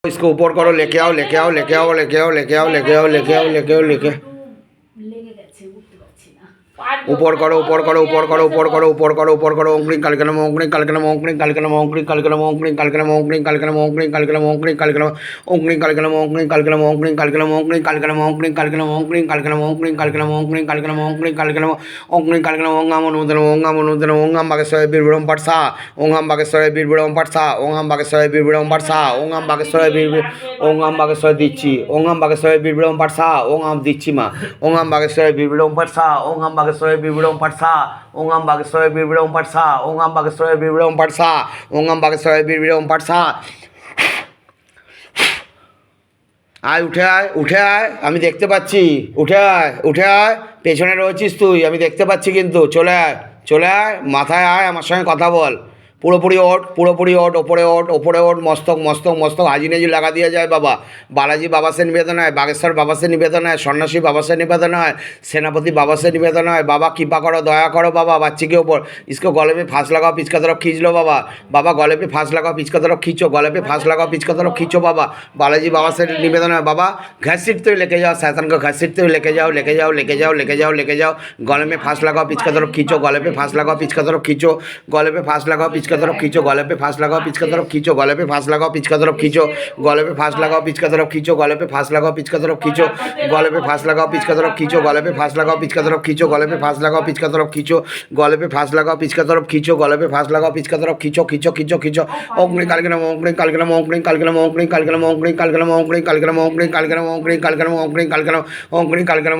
इसको ऊपर करो, लेके आओ लेके आओ लेके आओ लेके आओ लेके आओ लेके आओ लेके आओ लेके आओ लेके ऊपर करो ऊपर करो ऊपर करो ऊपर करो ऊपर करो ऊपर करो ओंकड़ी कालकलम ओंकड़ी कालकलम ओंकड़ी कालकलम ओंकड़ी कालकलम ओंकड़ी कालकलम ओंकड़ी कालकलम ओंकड़ी कालकलम ओंकड़ी कालकलम ओंकड़ी कालकलम ओंकड़ी कालकलम ओंकड़ी कालकलम ओंकड़ी कालकलम ओंकड़ी कालकलम ओंकड़ी कालकलम ओंकड़ी कालकलम ओंकड़ी कालकलम ओंकड़ी कालकलम ओंकड़ी कालकलम ओंगाम अनुदन ओंगाम बागेश्वरी बीरबुड़म पाठसा ओंगाम बागेश्वरी बीरबुड़म पाठसा ओंगाम बागेश्वरी बीरबुड़म पाठसा ओंगाम बागेश्वरी ओंगाम बागेश्वरी दिচ্ছি ओंगाम बागेश्वरी बीरबुड़म पाठसा ओंगाम दिচ্ছি মা ओंगाम बागेश्वरी बीरबुड़म पाठसा ओंगाम बागेश्वरी बीरबुड़म पाठसा ओंगाम बागेश्वरी बीरबुड़म पाठसा ओंगाम बागेश्वरी बीरबुड़म पाठसा ओंगाम बागेश्वरी बीरबुड़म पाठसा আয় উঠে আয় আমি দেখতে পাচ্ছি উঠে আয় পেছনে রয়েছিস তুই আমি দেখতে পাচ্ছি কিন্তু চলে আয় মাথায় আয় আমার সঙ্গে কথা বল পুরোপুরি ওঠ ওপরে ওঠ মস্তক মস্তক মস্তক হাজি নেজি লাগা দিয়ে যায় बाबा बालाजी बाबा से निवेदन है बागेश्वर बाबा से निवेदन है सन्यासी बाबा से निवेदन है सेनापति बाबा से निवेदन है बाबा कृपा करो दया करो बाबा बच्चे के ऊपर इसको गले पे फांस लगाओ पीछे तरफ खींच लो बाबा गले पे फांस लगाओ पीछे तरफ खींचो गले पे फांस लगाओ पीछे तरफ खींचो बाबा बालाजी बाबा से निवेदन है बाबा घसीटते हुए लेके जाओ शैतान को घसीटते हुए लेके जाओ गले में फांस लगाओ पीछे तरफ खींचो गले पे फांस लगाओ पीछे तरफ खींचो गले पे फांस लगाओ पीछे तरफ खींचो गले पे फांस लगाओ पीछे तरफ खींचो गले पे फांस लगाओ पीछे तरफ खींचो गले पे फांस लगाओ पीछे तरफ खींचो गले पे फांस लगाओ पीछे तरफ खींचो गले पे फांस लगाओ पीछे तरफ खींचो गले पे फांस लगाओ पीछे तरफ खींचो गले पे फांस लगाओ पीछे तरफ खींचो गले पे फांस लगाओ पीछे तरफ खींचो गले पे फांस लगाओ पीछे तरफ खींचो खींचो खींचो खींचो ओंकड़ी कालकलम ओंकड़ी कालकलम ओंकड़ी कालकलम ओंकड़ी कालकलम ओंकड़ी कालकलम ओंकड़ी कालकलम ओंकड़ी कालकलम ओंकड़ी कालकलम ओंकड़ी कालकलम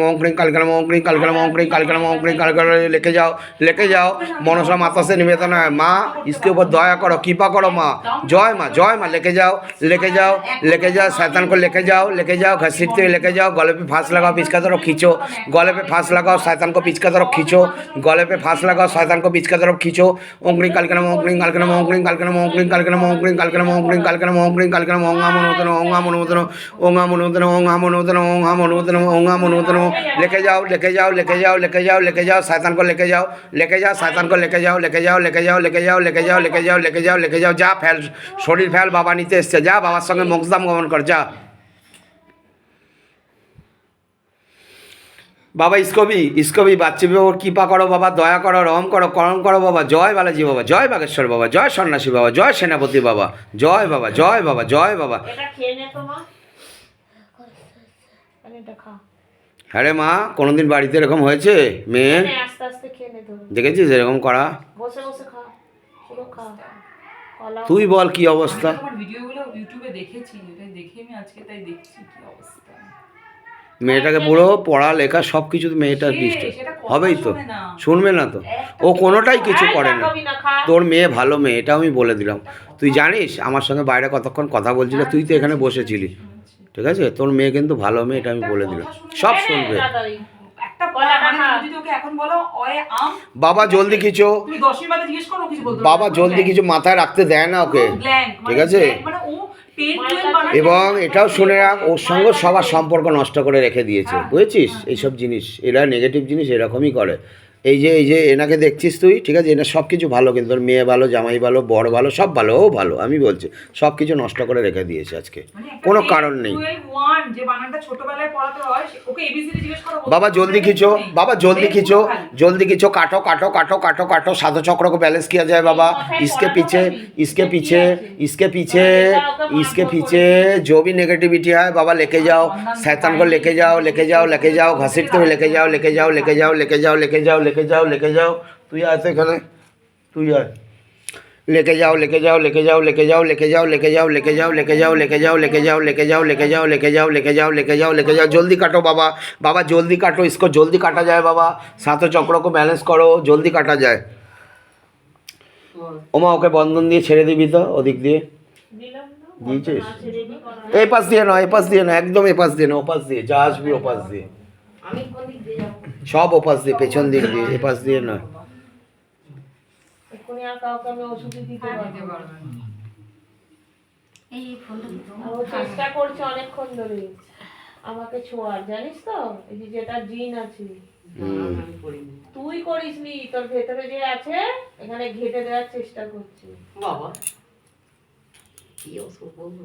ओंकड़ी कालकलम ओंकड़ी कालकलम ओंकड़ी कालकलम ओंकड़ी कालकलम ओंकड़ी कालकलम लेके जाओ मनसा माता से निवेदन है माँ इसके ऊपर दया करो कृपा करो माँ जय माँ लेके जाओ शैतान को लेके जाओ घसीटते हुए लेके जाओ गले पे फांस लगाओ पीछे तरफ खींचो गले पे फांस लगाओ शैतान को पीछे तरफ खींचो गले पे फांस लगाओ शैतान को पीछे तरफ खींचो ओंकड़ी कालकलम ओंकड़ी कालकलम ओंकड़ी कालकलम ओंकड़ी कालकलम ओंकड़ी कालकलम ओंकड़ी कालकलम ओंकड़ी कालकलम ओंगाम अनुदन लेके जाओ शैतान को लेके जाओ जा फैल शरीर फैल बाबा नीते एसছে जा बाबार संगे मोक्षधाम गमन कर जा बाबा इसको भी बच्चे भी और कृपा करो बाबा दया करो रहम करो करम करो बाबा जय बालाजी बाबा जय बागेश्वर बाबा जय सन्यासी बाबा जय सेनापति बाबा जय बाबा হ্যাঁ রে মা কোনোদিন বাড়িতে এরকম হয়েছে মেয়ে দেখেছিস এরকম করা তুই বল কি অবস্থা মেয়েটাকে পুরো পড়ালেখা সব কিছু মেয়েটা ডিস্টার্ব হবেই তো শুনবে না তো ও কোনোটাই কিছু করে না তোর মেয়ে ভালো মেয়ে এটা আমি বলে দিলাম তুই জানিস আমার সঙ্গে বাইরে কতক্ষণ কথা বলছিল তুই তো এখানে বসেছিলি ঠিক আছে তোর মেয়ে কিন্তু ভালো মেয়ে এটা আমি বলে দিলাম সব শুনবে বাবা জলদি কিছু বাবা জলদি কিছু মাথায় রাখতে দেয় না ওকে ঠিক আছে এবং এটাও শুনে রাখ ওর সঙ্গে সবার সম্পর্ক নষ্ট করে রেখে দিয়েছে বুঝেছিস এইসব জিনিস এরা নেগেটিভ জিনিস এরকমই করে এই যে এনাকে দেখছিস তুই ঠিক আছে এনার সব কিছু ভালো কিন্তু তোর মেয়ে ভালো জামাই ভালো বর ভালো সব ভালো ও ভালো আমি বলছি সব কিছু নষ্ট করে রেখে দিয়েছে আজকে কোনো কারণ নেই বাবা জলদি খিচো काटो साधु चक्र को बैलेंस किया जाए बाबा इसके पीछे जो भी नेगेटिविटी है बाबा लेके जाओ शैतान को लेके जाओ घसीटते हुए लेके जाओ तू आ तो एखाने तू आ लेके जाओ जल्दी काटो बाबा जल्दी काटो इसको जल्दी काटा जाए बाबा सातों चक्र को बैलेंस करो जल्दी काटा जाए ओमा ओके बंधन दिए छेड़े दिबी तो ओदिक दिए दिएছিস এই পাশ দিয়ে না একদম এই পাশ দিয়ে না ওপাশ দিয়ে যা আসবি ওপাশ দিয়ে আমি কোন দিক দিয়ে যাব সব ওপাশ দিয়ে পেছন দিক দিয়ে এই পাশ দিয়ে না এখনি আর কাউকে আমি ওষুধ দিতে পারবো এই ফোনটা ও চেষ্টা করছে অনেকক্ষণ ধরে আমাকে ছোঁয়ার জানিস তো এই যে যেটা জিন আছে তুই করিসনি তোর ভেতরে যে আছে এখানে ঘেটে দেওয়ার চেষ্টা করছিস বাবা কি ওষুধ বলবো